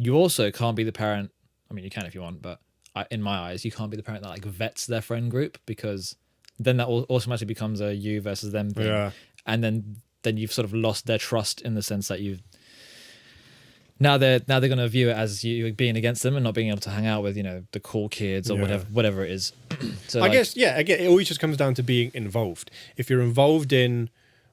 you also can't be the parent. I mean, you can if you want, but in my eyes, you can't be the parent that like vets their friend group, because then that automatically becomes a you versus them thing. Yeah. And then you've sort of lost their trust in the sense that you've now they're going to view it as you being against them and not being able to hang out with, you know, the cool kids or whatever it is. So I guess, yeah, again, it always just comes down to being involved. If you're involved in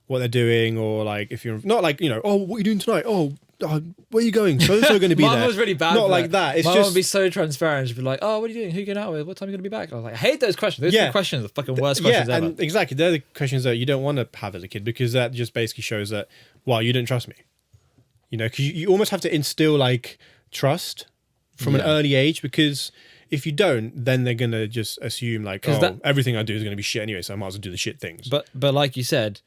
what they're doing, or like if you're not like, you know, oh, what are you doing tonight? Oh, where are you going? So going to be Mine there. was really bad. Not like that. It's Mine just would be so transparent. She'd be like, "Oh, what are you doing? Who are you going out with? What time are you going to be back?" I was like, "I hate those questions. Those are questions, the fucking worst questions ever." And exactly, they're the questions that you don't want to have as a kid, because that just basically shows that, well, you didn't trust me. You know, because you almost have to instill like trust from an early age, because if you don't, then they're gonna just assume like, everything I do is gonna be shit anyway, so I might as well do the shit things. But like you said,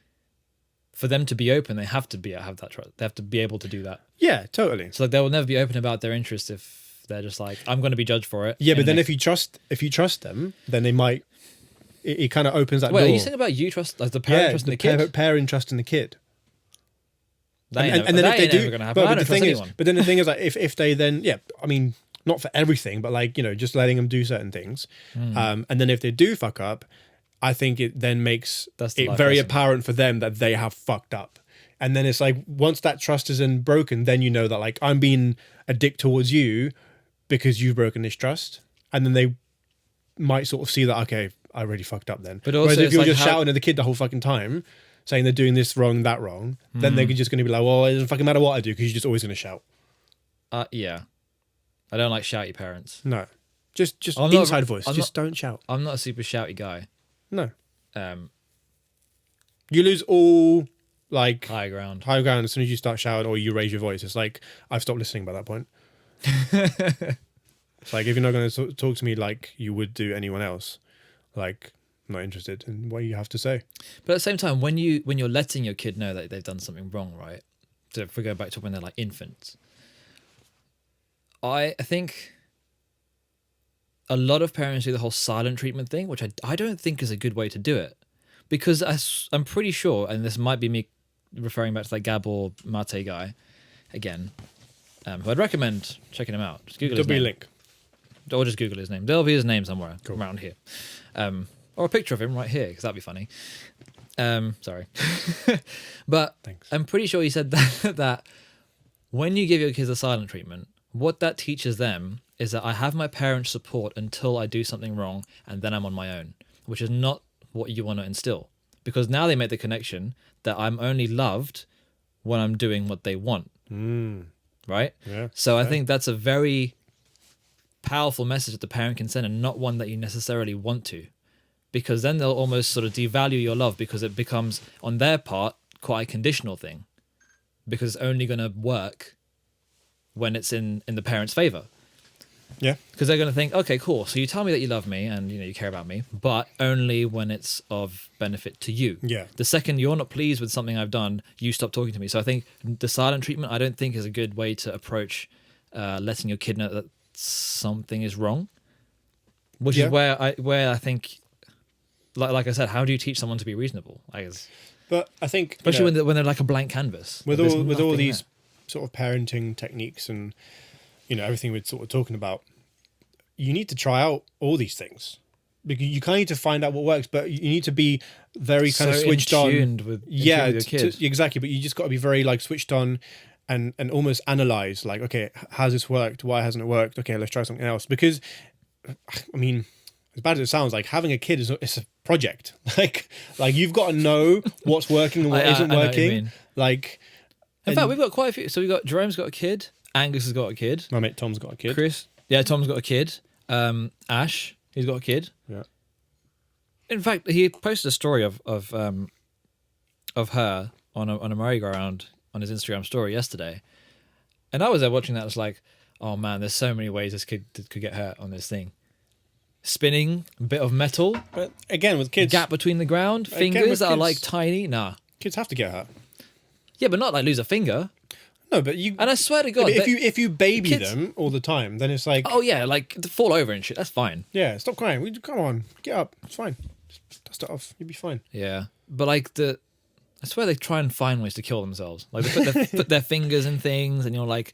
for them to be open, they have to have that trust. They have to be able to do that. Yeah, totally. So like they will never be open about their interests if they're just like, I'm going to be judged for it. Yeah, but then if you trust them, then they might. It kind of opens that door. Wait, are you saying about you trust, like the parent trusting the kid? Parent trusting the kid. And then if they do, but the thing is, like, if they then, I mean, not for everything, but like, you know, just letting them do certain things, and then if they do fuck up, I think it then makes it very apparent for them that they have fucked up, and then it's like once that trust is then broken, then you know that like I'm being a dick towards you because you've broken this trust, and then they might sort of see that, okay, I really fucked up then. But also, whereas if you're just shouting at the kid the whole fucking time, saying they're doing this wrong, that wrong, then they're just going to be like, well, it doesn't fucking matter what I do, because you're just always going to shout. Yeah. I don't like shouty parents. No. Just inside voice. Just don't shout. I'm not a super shouty guy. No. You lose all, like... High ground as soon as you start shouting or you raise your voice. It's like, I've stopped listening by that point. It's like, if you're not going to talk to me like you would do anyone else, like... not interested in what you have to say. But at the same time, when you're letting your kid know that they've done something wrong, right? So if we go back to when they're like infants, I think a lot of parents do the whole silent treatment thing, which I don't think is a good way to do it, because I'm pretty sure, and this might be me referring back to that Gabor Mate guy again, who I'd recommend checking him out. Just Google his name. Link. Or just Google his name. There'll be his name somewhere around here. Or a picture of him right here, because that'd be funny. Sorry. But thanks. I'm pretty sure he said that when you give your kids a silent treatment, what that teaches them is that I have my parents' support until I do something wrong, and then I'm on my own, which is not what you want to instill. Because now they make the connection that I'm only loved when I'm doing what they want. Right? Yeah. So I think that's a very powerful message that the parent can send, and not one that you necessarily want to. Because then they'll almost sort of devalue your love, because it becomes, on their part, quite a conditional thing. Because it's only going to work when it's in the parent's favor. Yeah. Because they're going to think, okay, cool. So you tell me that you love me and you care about me, but only when it's of benefit to you. Yeah. The second you're not pleased with something I've done, you stop talking to me. So I think the silent treatment, I don't think is a good way to approach letting your kid know that something is wrong. Which is where I think... Like I said, how do you teach someone to be reasonable? I guess, but I think especially when they're like a blank canvas with all these sort of parenting techniques and everything we're sort of talking about, you need to try out all these things, because you kind of need to find out what works, but you need to be very kind of switched on. With your kid. Exactly. But you just got to be very like switched on and almost analyze, like, okay, how's this worked? Why hasn't it worked? Okay, let's try something else. Because I mean, as bad as it sounds, like having a kid it's a project. Like you've got to know what's working and what isn't working. Like, in fact, we've got quite a few. So we've got Jerome's got a kid. Angus has got a kid. My mate Tom's got a kid. Chris, Tom's got a kid. Ash, he's got a kid. Yeah. In fact, he posted a story of her on a merry-go-round on his Instagram story yesterday, and I was there watching that. It's like, oh man, there's so many ways this kid could get hurt on this thing. Spinning, a bit of metal. But again, with kids, gap between the ground, fingers that are like tiny. Nah, kids have to get hurt. Yeah, but not like lose a finger. No, but you. And I swear to God, if you baby them all the time, then it's like, oh yeah, like fall over and shit. That's fine. Yeah, stop crying. Come on, get up. It's fine. Just dust it off. You'll be fine. Yeah, but like I swear they try and find ways to kill themselves. Like they put their fingers in things, and you're like,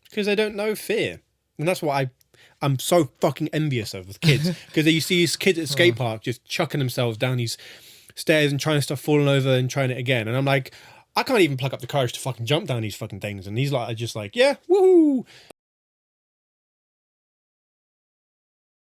Because they don't know fear. And that's what I'm so fucking envious of with kids. Because you see these kids at the skate park just chucking themselves down these stairs and trying stuff, falling over and trying it again. And I'm like, I can't even pluck up the courage to fucking jump down these fucking things. And these like are just like, yeah, woohoo.